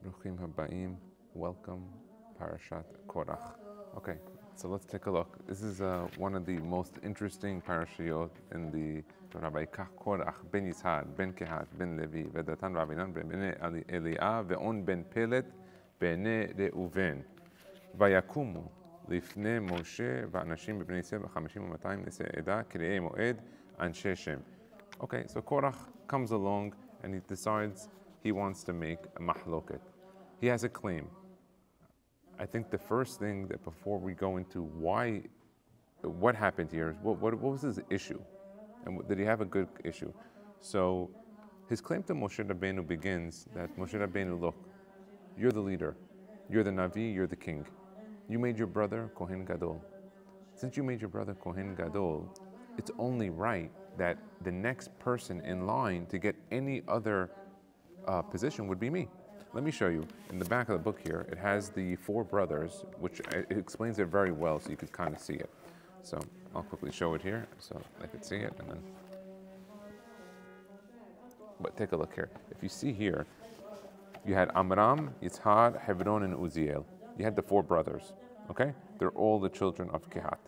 Bruchim Habaim, welcome, Parashat Korach. Okay, so let's take a look. This is one of the most interesting parashiyot in the Torah. Vayikach Korach ben Yitzhak ben Kehat ben Levi v'Datan v'Avinan ben Eliah ve'on ben Pelet b'nei Reuven vayakumu לפני משה ואנשים בבני ישראל ו50 ו200 נשיאי עדה קריאי מועד אנשי שם. Okay, so Korach comes along and he decides he wants to make a mahloket. He has a claim. I think the first thing that before we go into what happened here is what was his issue? And did he have a good issue? So his claim to Moshe Rabbeinu begins that Moshe Rabbeinu, look, you're the leader, you're the Navi, you're the king. You made your brother Kohen Gadol. Since you made your brother Kohen Gadol, it's only right that the next person in line to get any other position would be me. Let me show you. In the back of the book here, it has the four brothers, which it explains it very well so you could kind of see it. So I'll quickly show it here so I could see it. But take a look here. If you see here, you had Amram, Yitzhak, Hebron, and Uziel. You had the four brothers, okay? They're all the children of Kehat.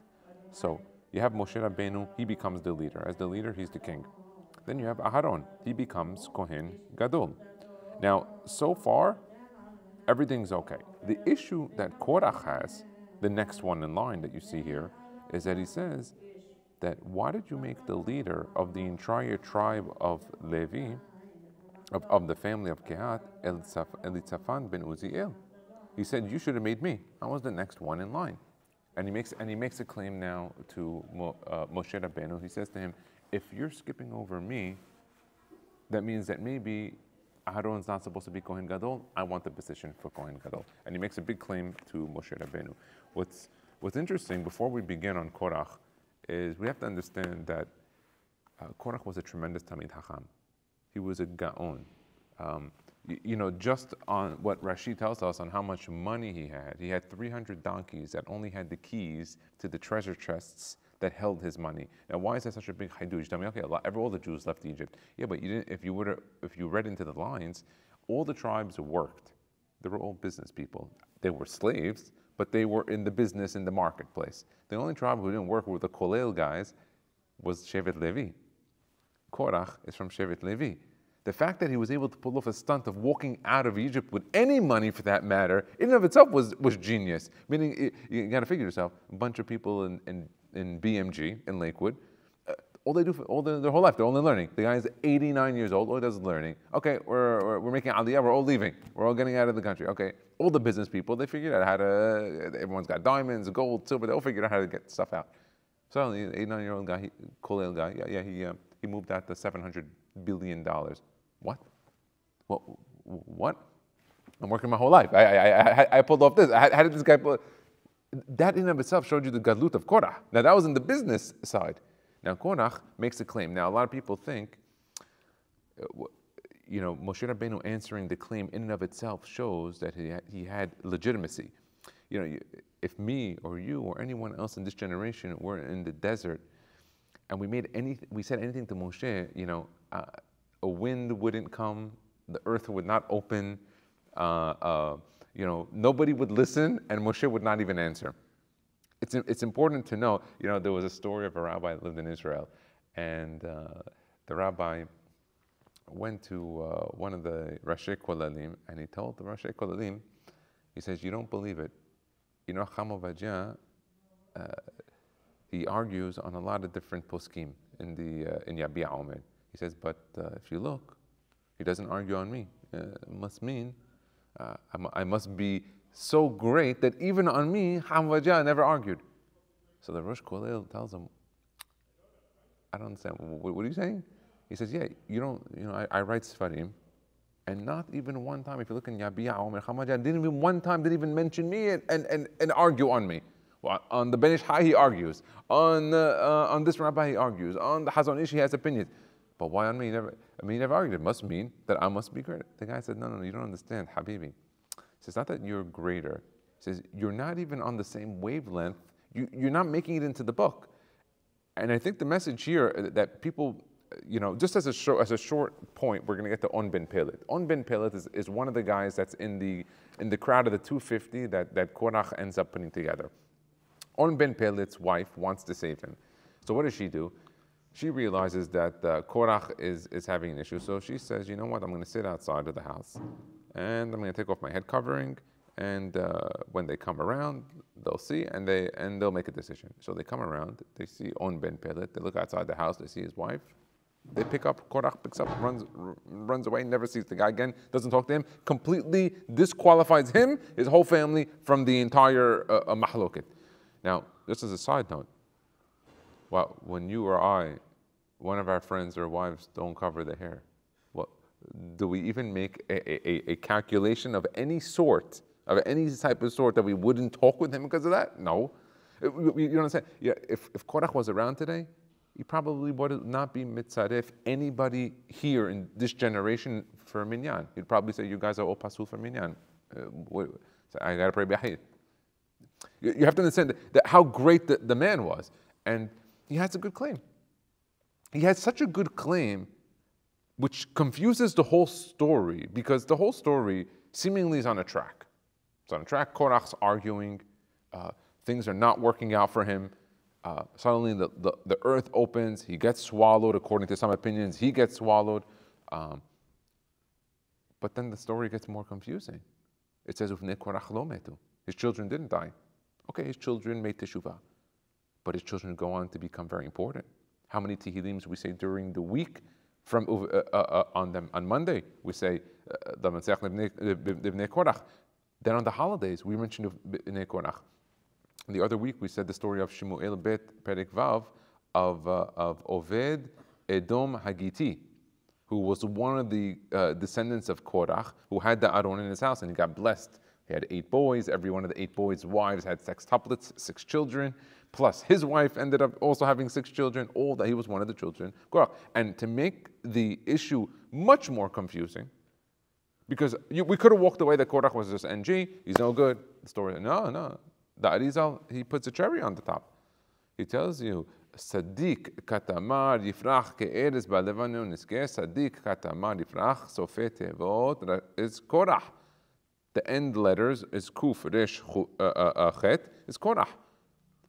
So you have Moshe Rabbeinu, he becomes the leader. As the leader, he's the king. Then you have Aharon, he becomes Kohen Gadol. Now, so far, everything's okay. The issue that Korach has, the next one in line that you see here, is that he says that why did you make the leader of the entire tribe of Levi, of the family of Kehat, Elitzaphan ben Uziel? He said, you should have made me. I was the next one in line. And he makes a claim now to Moshe Rabbeinu. He says to him, if you're skipping over me, that means that maybe Aharon's not supposed to be Kohen Gadol. I want the position for Kohen Gadol. And he makes a big claim to Moshe Rabbeinu. What's interesting, before we begin on Korach, is we have to understand that Korach was a tremendous Talmid Chacham. He was a Gaon. Just on what Rashi tells us on how much money he had 300 donkeys that only had the keys to the treasure chests that held his money. Now, why is that such a big hadush? Tell me, okay, all the Jews left Egypt. Yeah, but you didn't. If you read into the lines, all the tribes worked. They were all business people. They were slaves, but they were in the business in the marketplace. The only tribe who didn't work with the Kolel guys was Shevet Levi. Korach is from Shevet Levi. The fact that he was able to pull off a stunt of walking out of Egypt with any money for that matter, in and of itself was genius. Meaning, you got to figure yourself, a bunch of people in BMG, in Lakewood, all they do for their whole life, they're only learning. The guy's 89 years old, all he does is learning. Okay, we're making aliyah, we're all leaving. We're all getting out of the country. Okay, all the business people, they figured out how to, everyone's got diamonds, gold, silver, they all figured out how to get stuff out. So the 89-year-old guy, Kolel guy, he moved out to $700 billion. What? What? I'm working my whole life. I pulled off this. How did this guy pull? That in and of itself showed you the gadlut of Korach. Now that was in the business side. Now Korach makes a claim. Now a lot of people think, Moshe Rabbeinu answering the claim in and of itself shows that he had legitimacy. If me or you or anyone else in this generation were in the desert, and we said anything to Moshe, a wind wouldn't come, the earth would not open, nobody would listen, and Moshe would not even answer. It's important to know, there was a story of a rabbi that lived in Israel, and the rabbi went to one of the Rashi Kolalim, and he told the Rashi Kolalim, he says, you don't believe it. Cham Ovadia, he argues on a lot of different poskim in Yabia Omer. He says, but if you look, he doesn't argue on me. It must mean I must be so great that even on me, Cham Ovadia never argued. So the Rosh Kolel tells him, I don't understand. What are you saying? He says, yeah, I write Sfarim, and not even one time, if you look in Yabia Omer, Cham Ovadia didn't even mention me and argue on me. Well, on the Ben Ish Hai, he argues. On this rabbi, he argues. On the Hazon Ish, he has opinions. But why on me? He never argued. It must mean that I must be greater. The guy said, no, you don't understand, Habibi. He says, not that you're greater. He says, you're not even on the same wavelength. You're not making it into the book. And I think the message here that people just as a short point, we're going to get to On ben Pelet. On ben Pelet is one of the guys that's in the crowd of the 250 that Korach ends up putting together. On ben Pelet's wife wants to save him. So what does she do? She realizes that Korach is having an issue. So she says, you know what, I'm going to sit outside of the house and I'm going to take off my head covering. And when they come around, they'll see and they'll make a decision. So they come around, they see On ben Pelet, they look outside the house, they see his wife. They pick up, Korach picks up, runs away, never sees the guy again, doesn't talk to him, completely disqualifies him, his whole family, from the entire mahloket. Now, just as a side note, well, when you or I, one of our friends or wives don't cover the hair, well, do we even make a calculation of any sort, of any type of sort, that we wouldn't talk with him because of that? No. You know what I'm saying? Yeah, if Korach was around today, he probably would not be mitzaref anybody here in this generation for minyan. He'd probably say, you guys are all pasul for minyan. I got to pray b'yahid. You have to understand that how great the man was. And he has a good claim. He had such a good claim, which confuses the whole story, because the whole story seemingly is on a track. It's on a track. Korach's arguing. Things are not working out for him. Suddenly the earth opens. He gets swallowed, according to some opinions. He gets swallowed. But then the story gets more confusing. It says, Ufnei Korach lo metu. His children didn't die. Okay, his children made teshuvah. But his children go on to become very important. How many Tehillims we say during the week on Monday? We say the Matzach B'nei Korach. Then on the holidays, we mentioned B'nei Korach. The other week, we said the story of Shemuel Bet Perek Vav of Oved Edom Hagiti, who was one of the descendants of Korach, who had the Aron in his house, and he got blessed. He had 8 boys. Every one of the 8 boys' wives had sextuplets, 6 children. Plus, his wife ended up also having 6 children. All that he was one of the children. Korach. And to make the issue much more confusing, because we could have walked away that Korach was just NG. He's no good. The story. No. The Arizal, he puts a cherry on the top. He tells you, Sadiq katamar yifrach ke'eres ba'levanon niskeh. Sadiq katamar yifrach sofe tevot is Korach. The end letters is Kuf, Resh, Chet, is Korach.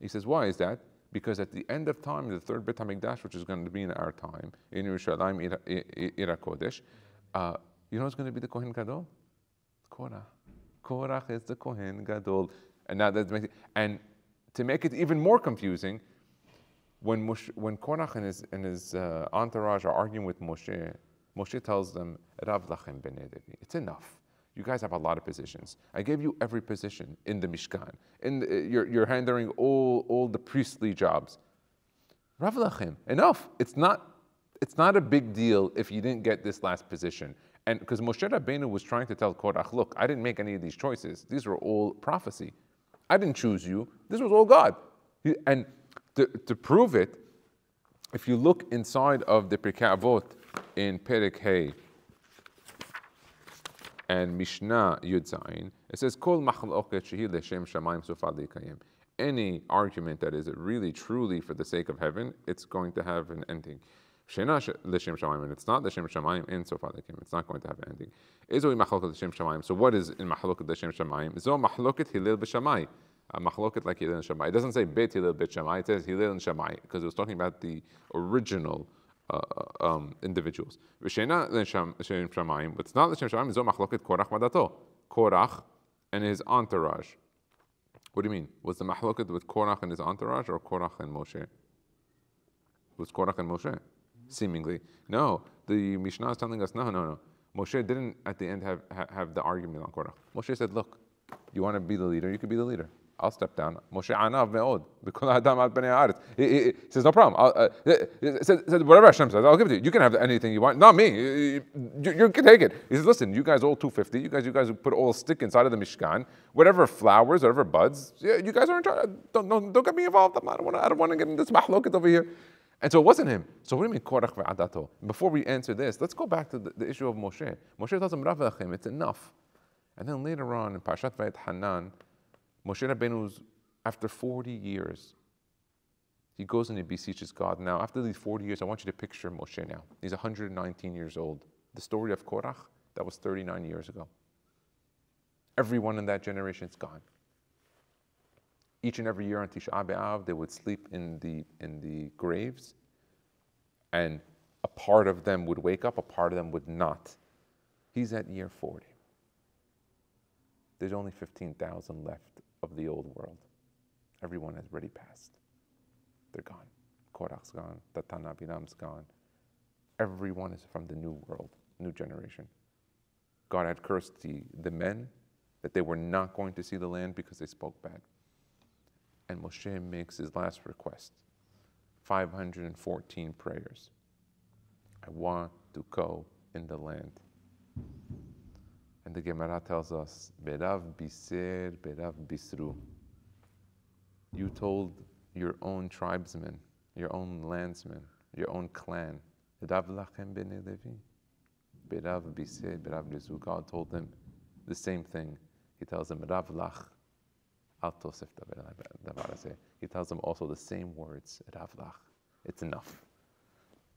He says, why is that? Because at the end of time, the 3rd Beit HaMikdash, which is going to be in our time, in Yerushalayim, Ir HaKodesh, you know who's going to be the Kohen Gadol? Korach. Korach is the Kohen Gadol. And now that makes it, and to make it even more confusing, when Korach and his entourage are arguing with Moshe, Moshe tells them, Rav lachem b'nei Levi. It's enough. You guys have a lot of positions. I gave you every position in the Mishkan. You're handling all the priestly jobs. Rav lachem, enough. It's not a big deal if you didn't get this last position. And because Moshe Rabbeinu was trying to tell Korach, look, I didn't make any of these choices. These were all prophecy. I didn't choose you. This was all God. And to prove it, if you look inside of the Pirkei Avot in Perek Hey and Mishnah Yud Zayin, it says, Kol machloket shehi l'shem shamayim sofa l'ikayim. Any argument that is really, truly for the sake of heaven, it's going to have an ending. She'ena l'shem shamayim, and it's not l'shem shamayim in sofa l'ikayim. It's not going to have an ending. Izoi machloket l'shem shamayim. So what is in machloket l'shem shamayim? Zo machloket hilel b'shamay. Machloket like Hillel and Shammai. It doesn't say Bet Hillel Bet Shammai. It says Hillel and Shammai because it was talking about the original individuals. V'sheina l'shem Shamayim. But it's not l'shem Shamayim. Zo machloket Korach v'dato. Korach and his entourage. What do you mean? Was the machloket with Korach and his entourage, or Korach and Moshe? It was Korach and Moshe, seemingly. No, the Mishnah is telling us no. Moshe didn't at the end have the argument on Korach. Moshe said, look, you want to be the leader, you can be the leader. I'll step down. Moshe anav me'od. He says, no problem. He says, whatever Hashem says, I'll give it to you. You can have anything you want. Not me. You can take it. He says, listen, you guys all 250. You guys put all stick inside of the Mishkan. Whatever flowers, whatever buds. Yeah, you guys are in charge. Don't get me involved. I don't want to get in this mahloket over here. And so it wasn't him. So what do you mean Korach ve'adato? Before we answer this, let's go back to the issue of Moshe. Moshe tells him, Rav lachem, it's enough. And then later on in Parashat Vayet Hanan, Moshe Rabbeinu's, after 40 years, He goes and he beseeches God. Now, after these 40 years, I want you to picture Moshe now. He's 119 years old. The story of Korach, that was 39 years ago. Everyone in that generation is gone. Each and every year on Tisha B'Av, they would sleep in the graves, and a part of them would wake up, a part of them would not. He's at year 40. There's only 15,000 left of the old world. Everyone has already passed. They're gone. Korach's gone. Datan Abiram's gone. Everyone is from the new world, new generation. God had cursed the men that they were not going to see the land because they spoke bad. And Moshe makes his last request, 514 prayers. I want to go in the land. And the Gemara tells us, Berav biser, berav bisru. You told your own tribesmen, your own landsmen, your own clan, Rav lachem b'nei Levi. Berav biser, berav bisru. God told them the same thing. He tells them, Rav lach, al tosef davar hazeh. He tells them also the same words, Rav lach. It's enough.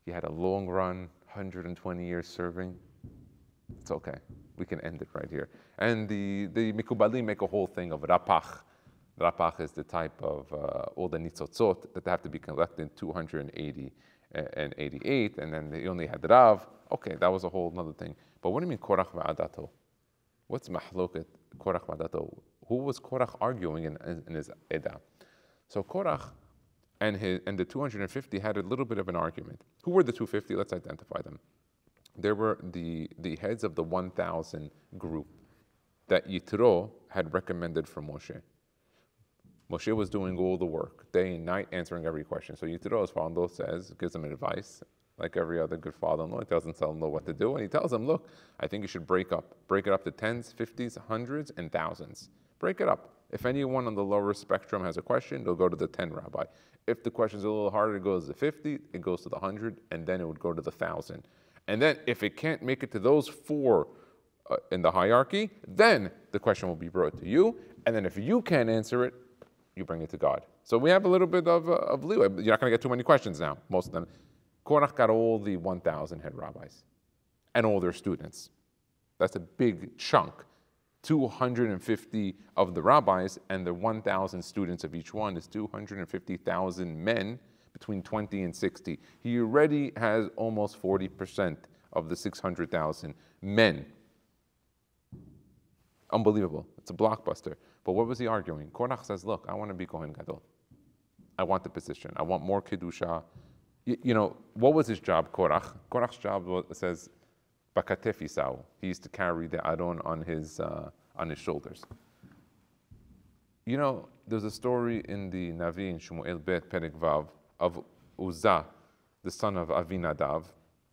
You had a long run, 120 years serving. It's okay. We can end it right here. And the Mikubalim make a whole thing of Rapach. Rapach is the type of all the nitzotzot that have to be collected in 280 and 88, and then they only had Rav. Okay, that was a whole other thing. But what do you mean Korach va'adato? What's mahloket Korach va'adato? Who was Korach arguing in his Edah? So Korach and the 250 had a little bit of an argument. Who were the 250? Let's identify them. There were the heads of the 1,000 group that Yitro had recommended for Moshe. Moshe was doing all the work, day and night, answering every question. So Yitro, as father-in-law says, gives him advice, like every other good father-in-law. He doesn't tell him what to do, and he tells him, look, I think you should break it up to tens, 50s, hundreds, and thousands. Break it up. If anyone on the lower spectrum has a question, they'll go to the 10 rabbi. If the question's a little harder, it goes to 50, it goes to the 100, and then it would go to the 1,000. And then if it can't make it to those 4 in the hierarchy, then the question will be brought to you. And then if you can't answer it, you bring it to God. So we have a little bit of leeway. You're not going to get too many questions now, most of them. Korach got all the 1,000 head rabbis and all their students. That's a big chunk. 250 of the rabbis and the 1,000 students of each one is 250,000 men between 20 and 60. He already has almost 40% of the 600,000 men. Unbelievable. It's a blockbuster. But what was he arguing? Korach says, look, I want to be Kohen Gadol. I want the position. I want more Kedusha. You know, what was his job, Korach? Korach's job says, Bakatef Yisau. He used to carry the Aron on his shoulders. You know, there's a story in the Navi in Shmuel Bet Perek Vav of Uzzah, the son of Avinadav,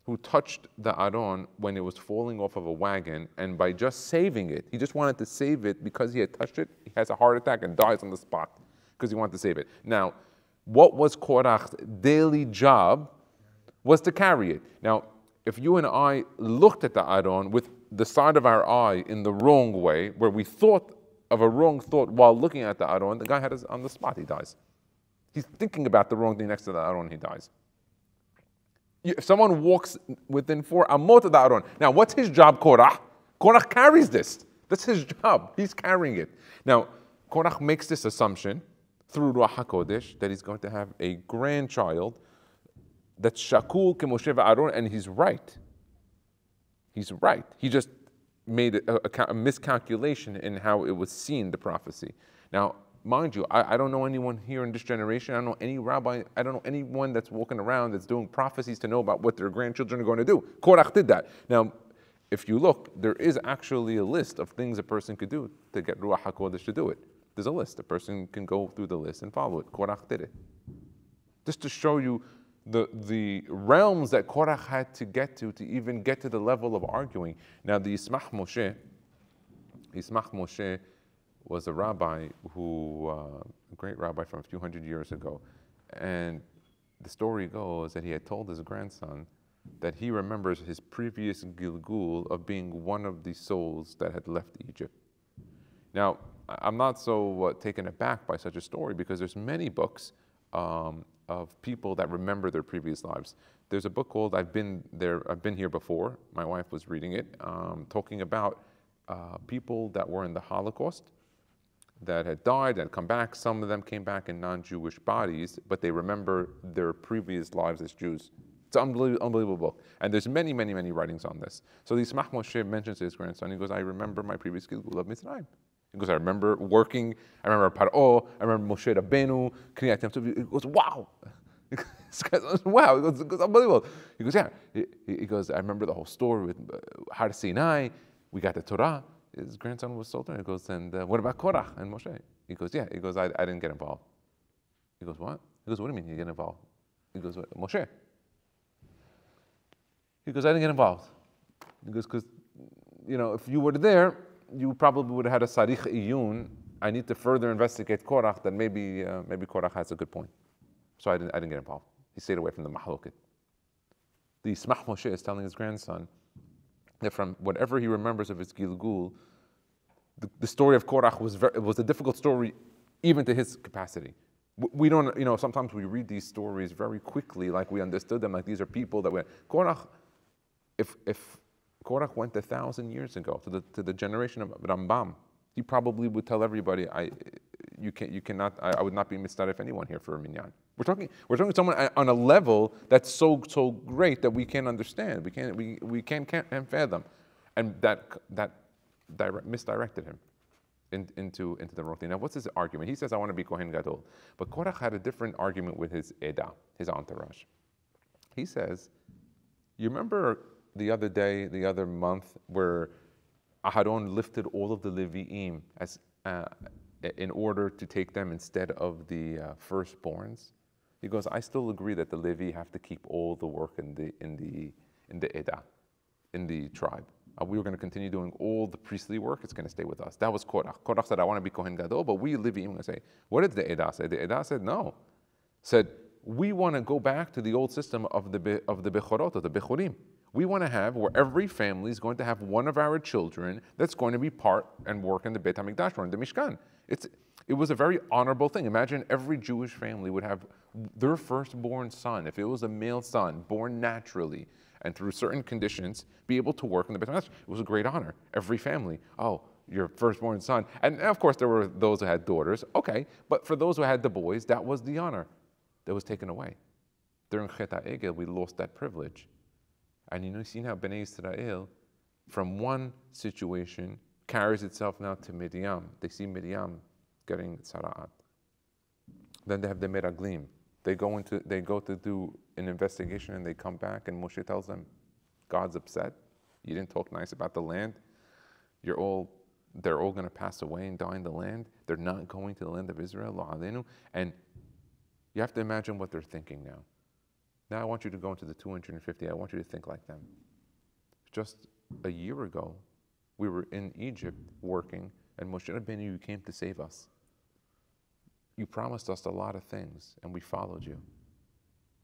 who touched the Aron when it was falling off of a wagon, and by just saving it, he just wanted to save it because he had touched it, he has a heart attack and dies on the spot because he wanted to save it. Now, what was Korach's daily job was to carry it. Now, if you and I looked at the Aron with the side of our eye in the wrong way, where we thought of a wrong thought while looking at the Aron, the guy had us on the spot, he dies. He's thinking about the wrong thing next to the Aron, he dies. If someone walks within 4 amot of the Aron, now what's his job, Korach? Korach carries this. That's his job. He's carrying it. Now, Korach makes this assumption through Ruach HaKodesh that he's going to have a grandchild that's Shakul Kemoshe Aaron, and he's right. He's right. He just made a miscalculation in how it was seen, the prophecy. Now, mind you, I don't know anyone here in this generation, I don't know any rabbi, I don't know anyone that's walking around that's doing prophecies to know about what their grandchildren are going to do. Korach did that. Now, if you look, there is actually a list of things a person could do to get Ruach HaKodesh to do it. There's a list. A person can go through the list and follow it. Korach did it. Just to show you the realms that Korach had to get to even get to the level of arguing. Now, the Yismach Moshe was a rabbi who, a great rabbi from a few hundred years ago. And the story goes that he had told his grandson that he remembers his previous Gilgul of being one of the souls that had left Egypt. Now, I'm not so taken aback by such a story because there's many books people that remember their previous lives. There's a book called I've Been Here Before. My wife was reading it, talking about people that were in the Holocaust that had died and come back. Some of them came back in non-Jewish bodies, but they remember their previous lives as Jews. It's an unbelievable book. And there's many, many, many writings on this. So the Yismach Moshe mentions to his grandson, he goes, I remember my previous Gilgul of Mitzrayim. He goes, I remember working, I remember Paro, I remember Moshe Rabbeinu, Kriyat Yam Tov. He goes, wow. Wow, he goes, unbelievable. He goes, yeah. He goes, I remember the whole story with Har Sinai. We got the Torah. His grandson was told him. He goes, and what about Korach and Moshe? He goes, yeah. He goes, I didn't get involved. He goes, what? He goes, what do you mean you get involved? He goes, what? Moshe. He goes, I didn't get involved. He goes, because, if you were there, you probably would have had a sarich iyun. I need to further investigate Korach, that maybe Korach has a good point. So I didn't get involved. He stayed away from the mahloket. The Yismach Moshe is telling his grandson that from whatever he remembers of his Gilgul, the story of Korach was a difficult story even to his capacity. We don't, sometimes we read these stories very quickly, like we understood them, like these are people that went. Korach, if Korach went 1,000 years ago to the generation of Rambam, he probably would tell everybody, I would not be mitzaref anyone here for a minyan. We're talking someone on a level that's so great that we can't understand. We can't fathom, and that misdirected him into the wrong thing. Now, what's his argument? He says, I want to be Kohen Gadol. But Korach had a different argument with his Eda, his entourage. He says, you remember the other month, where Aharon lifted all of the Levi'im in order to take them instead of the firstborns? He goes, I still agree that the Levi have to keep all the work in the Eda, in the tribe. We were going to continue doing all the priestly work. It's going to stay with us. That was Korach. Korach said, I want to be Kohen Gadol, but we Levi'im going to say, what did the Eda say? The Eda said, no. Said, we want to go back to the old system of the Bechorot, of the Bechorim. We want to have where every family is going to have one of our children that's going to be part and work in the Beit HaMikdash or in the Mishkan. It was a very honorable thing. Imagine every Jewish family would have their firstborn son, if it was a male son, born naturally, and through certain conditions, be able to work in the Beit HaMikdash. It was a great honor. Every family, your firstborn son. And of course, there were those who had daughters. Okay, but for those who had the boys, that was the honor that was taken away. During Chet HaEgel, we lost that privilege. And you see now Bnei Israel, from one situation, carries itself now to Miriam. They see Miriam getting tzara'at. Then they have the Meraglim. They go to do an investigation and they come back and Moshe tells them, God's upset. You didn't talk nice about the land. They're all going to pass away and die in the land. They're not going to the land of Israel, lo aleinu. And you have to imagine what they're thinking now. Now I want you to go into the 250. I want you to think like them. Just a year ago, we were in Egypt working, and Moshe Rabbeinu, you came to save us. You promised us a lot of things, and we followed you.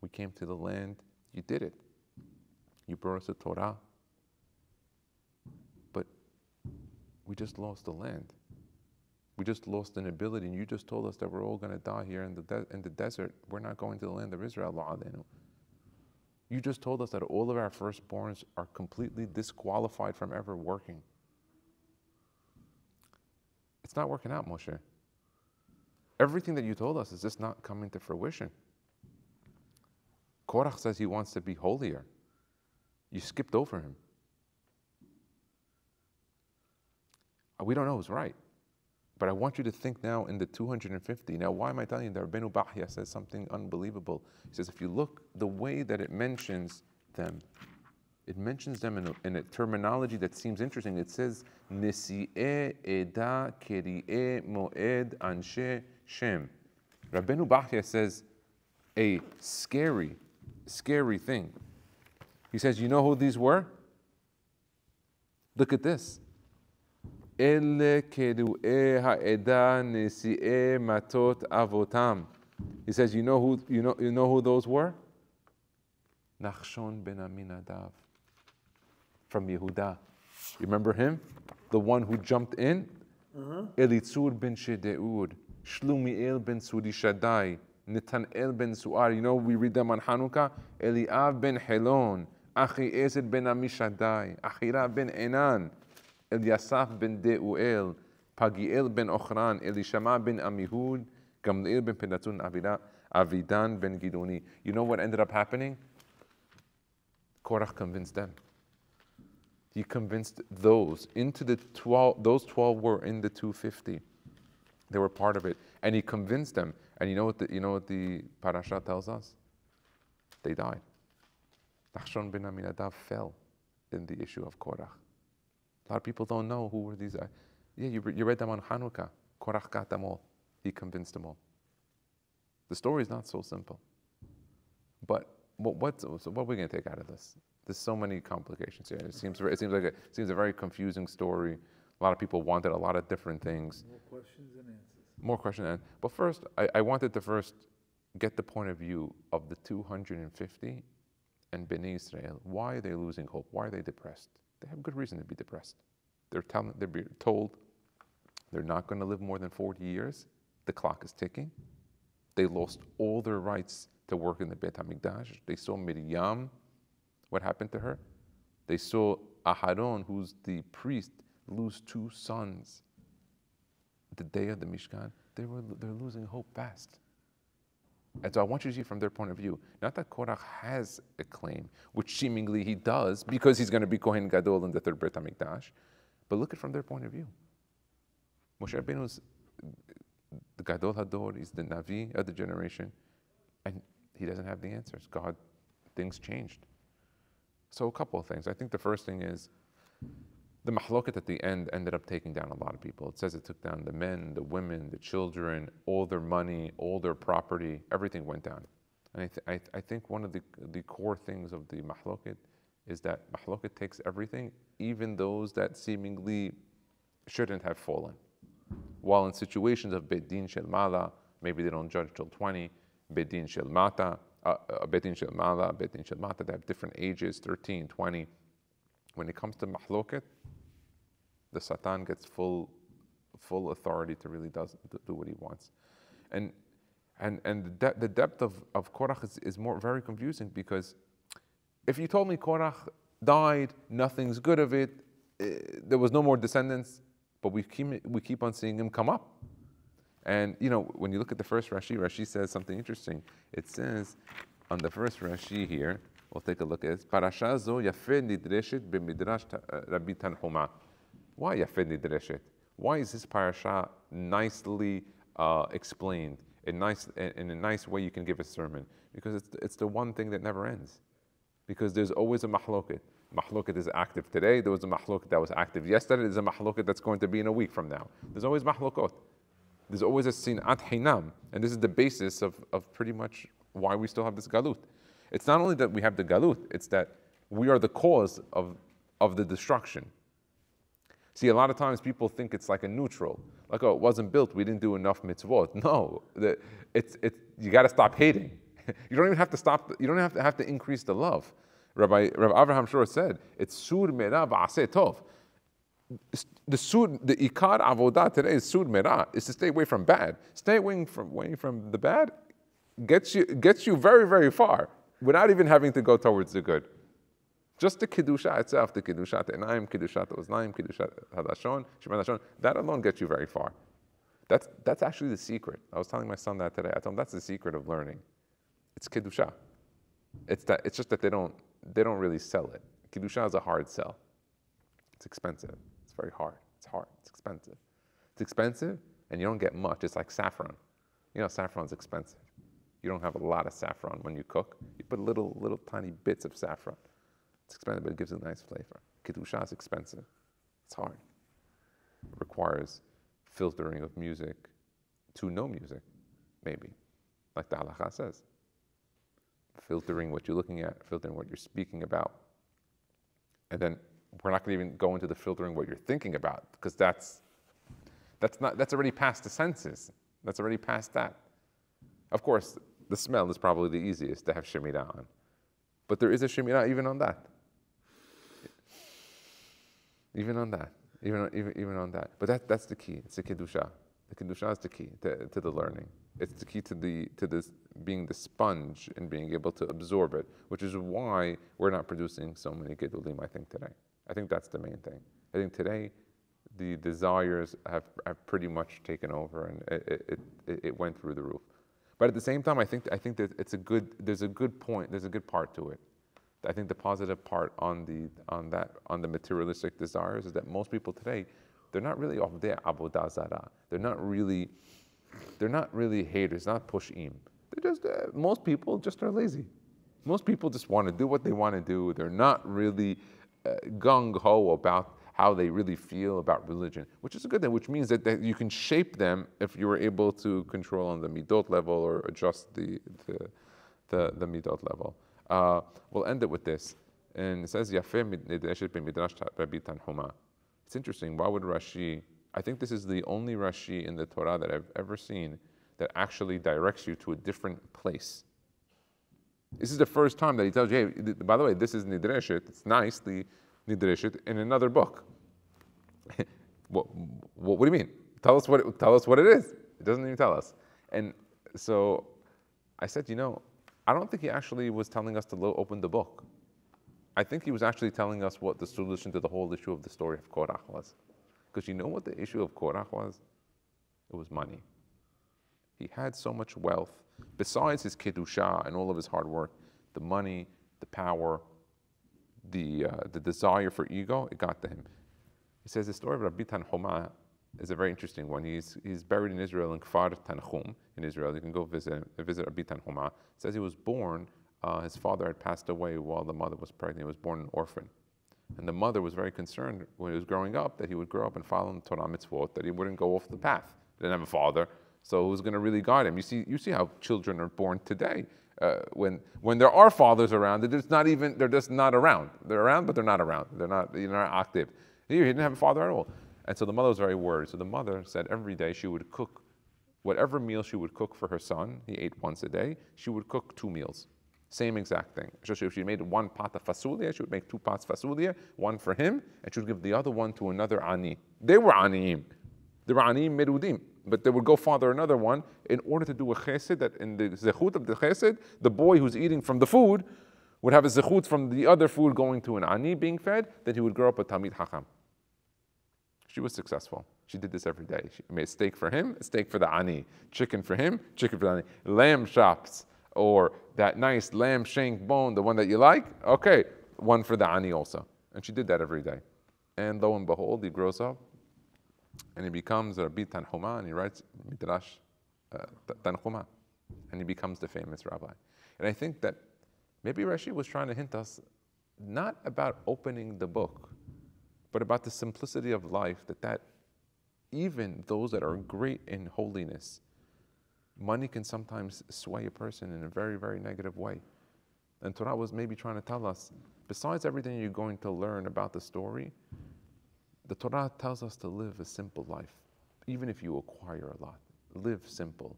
We came to the land. You did it. You brought us the Torah. But we just lost the land. We just lost an ability, and you just told us that we're all going to die here in the desert. We're not going to the land of Israel, lo aleinu. You just told us that all of our firstborns are completely disqualified from ever working. It's not working out, Moshe. Everything that you told us is just not coming to fruition. Korach says he wants to be holier. You skipped over him. We don't know who's right. But I want you to think now in the 250. Now, why am I telling you that? Rabbeinu Bachya says something unbelievable. He says, if you look the way that it mentions them in a terminology that seems interesting. It says, Nesi'e Eda Keri'e Moed Anshe Shem. Rabbeinu Bachya says a scary thing. He says, you know who these were? Look at this. Ele keru'e ha'eda nesi'e matot avotam. He says, you know who those were? Nachshon ben Aminadav from Yehuda. You remember him? The one who jumped in? Elitzur ben Shedeur, Shlumiel ben Surishadai, Netanel ben Suar. You know, we read them on Hanukkah. Eliav ben Helon. Achiezer ben Amishadai. Achira ben Enan. Eliasaph ben Deuel. Pagiel ben Ochran. Elishama ben Amihud. Gamliel ben Penatun. Avidan ben Gidoni. You know what ended up happening? Korach convinced them. He convinced those into the 12. Those 12 were in the 250. They were part of it, and he convinced them. And you know what the Parashat tells us? They died. Nachshon ben Aminadav fell in the issue of Korach. A lot of people don't know who were these. Yeah, you read them on Hanukkah. Korach got them all. He convinced them all. The story is not so simple. But what are we going to take out of this? There's so many complications here. It seems a very confusing story. A lot of people wanted a lot of different things. More questions and answers. More questions and answers. But first, I wanted to first get the point of view of the 250 and Bnei Israel. Why are they losing hope? Why are they depressed? They have good reason to be depressed. They're being told they're not going to live more than 40 years. The clock is ticking. They lost all their rights to work in the Beit HaMikdash. They saw Miriam. What happened to her? They saw Aharon, who's the priest, lose 2 sons. The day of the Mishkan, they're losing hope fast. And so I want you to see from their point of view, not that Korach has a claim, which seemingly he does, because he's going to be Kohen Gadol in the third Beit HaMikdash, but look at it from their point of view. Moshe Rabbeinu's the Gadol Hador, he's the Navi of the generation, and he doesn't have the answers. Things changed. So a couple of things. I think the first thing is the mahloket at the end ended up taking down a lot of people. It says it took down the men, the women, the children, all their money, all their property, everything went down. And I think one of the core things of the mahloket is that mahloket takes everything, even those that seemingly shouldn't have fallen. While in situations of Bedin Shel Mala, maybe they don't judge till 20, Bedin Shel Mata, Bedin Shel Mala, Bedin Shel Mata, they have different ages, 13, 20. When it comes to mahloket, the Satan gets full authority to really do what he wants. And the depth of Korach is very confusing, because if you told me Korach died, nothing's good of it, there was no more descendants, but we keep on seeing him come up. And when you look at the first Rashi says something interesting. It says on the first Rashi here, we'll take a look at it. Parashat zo yafeh nidreshet b'midrash Rabbi Tanhuma. Why yafeh nidreshet? Why is this parasha nicely explained in a nice way you can give a sermon? Because it's the one thing that never ends. Because there's always a mahloket. Mahloket is active today. There was a mahloket that was active yesterday. There's a mahloket that's going to be in a week from now. There's always mahlokot. There's always a sinat hinam. And this is the basis of pretty much why we still have this galut. It's not only that we have the galut, it's that we are the cause of the destruction. See, a lot of times people think it's like a neutral. Like, oh, it wasn't built, we didn't do enough mitzvot. No, you got to stop hating. You don't even have to stop, you don't have to increase the love. Rabbi Avraham Shor said, it's sur mera v'aseh tov. The ikar avodah today is sur mera, is to stay away from bad. Stay away from the bad gets you very, very far without even having to go towards the good. Just the Kiddusha itself, the Kiddushat Enaim, Kiddushat Oznaim, Kiddushat Hadashon, Shemat Hashon, that alone gets you very far. That's actually the secret. I was telling my son that today. I told him that's the secret of learning. It's Kiddusha. It's just that they don't really sell it. Kiddusha is a hard sell. It's expensive. It's very hard. It's hard. It's expensive. It's expensive, and you don't get much. It's like saffron. Saffron's expensive. You don't have a lot of saffron when you cook. You put little tiny bits of saffron. It's expensive, but it gives it a nice flavor. Kiddusha is expensive. It's hard. It requires filtering of music to no music, maybe, like the halakha says. Filtering what you're looking at, filtering what you're speaking about. And then we're not going to even go into the filtering what you're thinking about, because that's already past the senses. That's already past that. Of course, the smell is probably the easiest to have shemirah on. But there is a shemirah even on that. Even on that. But that's the key. It's the Kiddusha. The kedusha is the key to the learning. It's the key to this being the sponge and being able to absorb it, which is why we're not producing so many gedulim, I think, today. I think that's the main thing. I think today the desires have pretty much taken over, and it went through the roof. But at the same time, I think that there's a good point, there's a good part to it. I think the positive part on the materialistic desires is that most people today, they're not really off their avodah zarah. They're not really haters, not pushim. They're just most people just are lazy. Most people just want to do what they want to do. They're not really gung ho about how they really feel about religion, which is a good thing. Which means that you can shape them if you were able to control on the midot level or adjust the midot level. We'll end it with this, and it says Yafeh Nidreshet b'Midrash Rabbi Tanhuma. It's interesting. Why would Rashi? I think this is the only Rashi in the Torah that I've ever seen that actually directs you to a different place. This is the first time that he tells you, hey, by the way, this is Nidreshet. It's nicely Nidreshet in another book. What do you mean? Tell us what it is. It doesn't even tell us. And so I said, I don't think he actually was telling us to open the book. I think he was actually telling us what the solution to the whole issue of the story of Korach was. Because you know what the issue of Korach was? It was money. He had so much wealth. Besides his kedusha and all of his hard work, the money, the power, the desire for ego, it got to him. He says the story of Rabbi Tanhuma is a very interesting one. He's buried in Israel in Kfar Tanchum in Israel. You can go visit Rabbi Tanhuma. It says he was born, his father had passed away while the mother was pregnant. He was born an orphan. And the mother was very concerned when he was growing up that he would grow up and follow the Torah mitzvot, that he wouldn't go off the path. He didn't have a father, so who's going to really guide him? You see how children are born today. When there are fathers around, they're just not around. They're around, but they're not around. They're not active. He didn't have a father at all. And so the mother was very worried. So the mother said every day she would cook, whatever meal she would cook for her son, he ate once a day, she would cook 2 meals. Same exact thing. So if she made 1 pot of fasulia, she would make 2 pots fasulia, 1 for him, and she would give the other 1 to another ani. They were aniim. They were aniim merudim. But they would go father another one in order to do a chesed, that in the zechut of the chesed, the boy who's eating from the food would have a zechut from the other food going to an ani being fed, then he would grow up a Talmid Chacham. She was successful. She did this every day. She made steak for him, a steak for the ani. Chicken for him, chicken for the ani. Lamb chops, or that nice lamb shank bone, the one that you like, okay, 1 for the ani also. And she did that every day. And lo and behold, he grows up, and he becomes Rabbi Tanhuma, and he writes Midrash Tanhuma, and he becomes the famous rabbi. And I think that maybe Rashi was trying to hint us not about opening the book, but about the simplicity of life, that even those that are great in holiness, money can sometimes sway a person in a very, very negative way. And Torah was maybe trying to tell us, besides everything you're going to learn about the story, the Torah tells us to live a simple life, even if you acquire a lot. Live simple.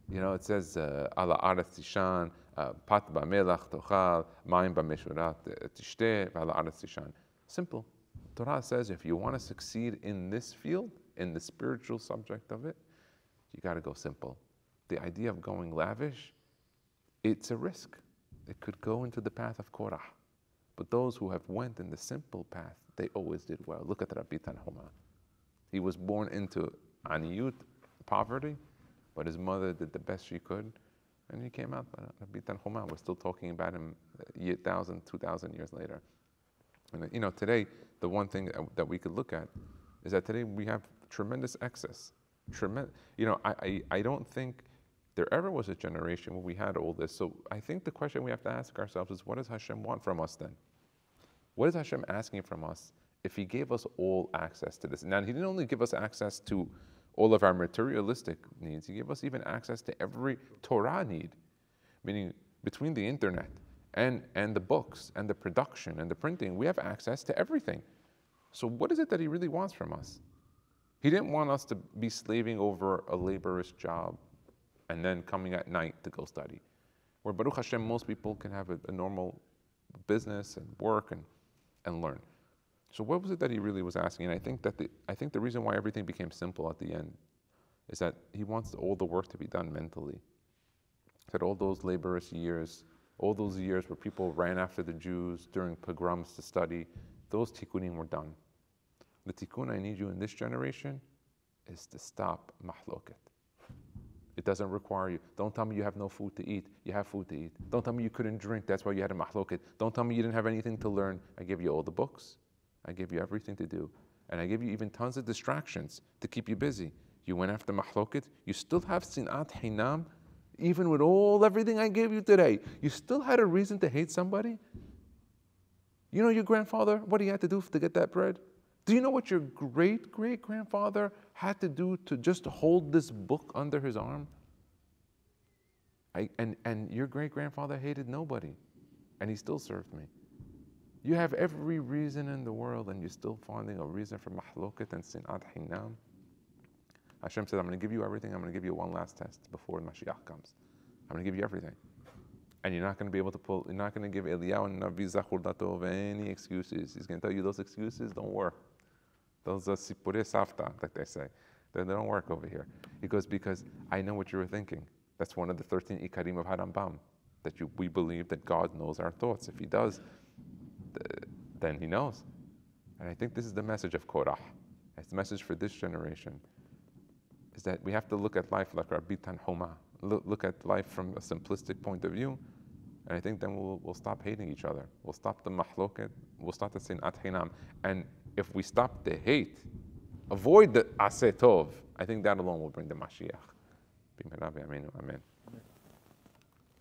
It says, Ala aretz tishan, pat ba'melach tochal, mayim ba'meshurat tishteh, v'ala aretz tishan. Simple. Torah says if you want to succeed in this field, in the spiritual subject of it, you got to go simple. The idea of going lavish, it's a risk. It could go into the path of Korach. But those who have went in the simple path, they always did well. Look at Rabbi Tanhuma. He was born into aniyut, poverty, but his mother did the best she could, and he came out. Rabbi Tanhuma, we're still talking about him 1,000, 2,000 years later. And today, the one thing that we could look at is that today we have tremendous excess. I don't think there ever was a generation where we had all this. So I think the question we have to ask ourselves is, what does Hashem want from us then? What is Hashem asking from us if He gave us all access to this? Now, He didn't only give us access to all of our materialistic needs, He gave us even access to every Torah need, meaning between the internet and the books and the production and the printing, we have access to everything. So what is it that He really wants from us? He didn't want us to be slaving over a laborious job and then coming at night to go study. Where Baruch Hashem, most people can have a normal business and work and learn. So what was it that He really was asking? And I think the reason why everything became simple at the end is that he wants all the work to be done mentally. That all those laborious years, all those years where people ran after the Jews during pogroms to study, those tikkunim were done. The tikkun I need you in this generation is to stop mahloket. It doesn't require you. Don't tell me you have no food to eat. You have food to eat. Don't tell me you couldn't drink. That's why you had a mahloket. Don't tell me you didn't have anything to learn. I gave you all the books. I gave you everything to do. And I gave you even tons of distractions to keep you busy. You went after mahloket. You still have sinat hinam. Even with everything I gave you today, you still had a reason to hate somebody? You know your grandfather, what he had to do to get that bread? Do you know what your great-great-grandfather had to do to just hold this book under his arm? And your great-grandfather hated nobody, and he still served me. You have every reason in the world, and you're still finding a reason for mahloket and sinat hinam. Hashem said, I'm going to give you everything. I'm going to give you one last test before Mashiach comes. I'm going to give you everything. And you're not going to be able to you're not going to give Eliyahu and Navi Zachur Datov any excuses. He's going to tell you those excuses don't work. Those are sipure safta, like they say. They don't work over here. He goes, because I know what you were thinking. That's one of the 13 ikarim of Harambam. That we believe that God knows our thoughts. If he does, then he knows. And I think this is the message of Korach. It's the message for this generation. Is that we have to look at life like Rabbi Tanhuma. Look at life from a simplistic point of view, and I think then we'll stop hating each other. We'll stop the mahloket. We'll stop the sinat hinam. And if we stop the hate, avoid the aseh tov, I think that alone will bring the Mashiach. Amen.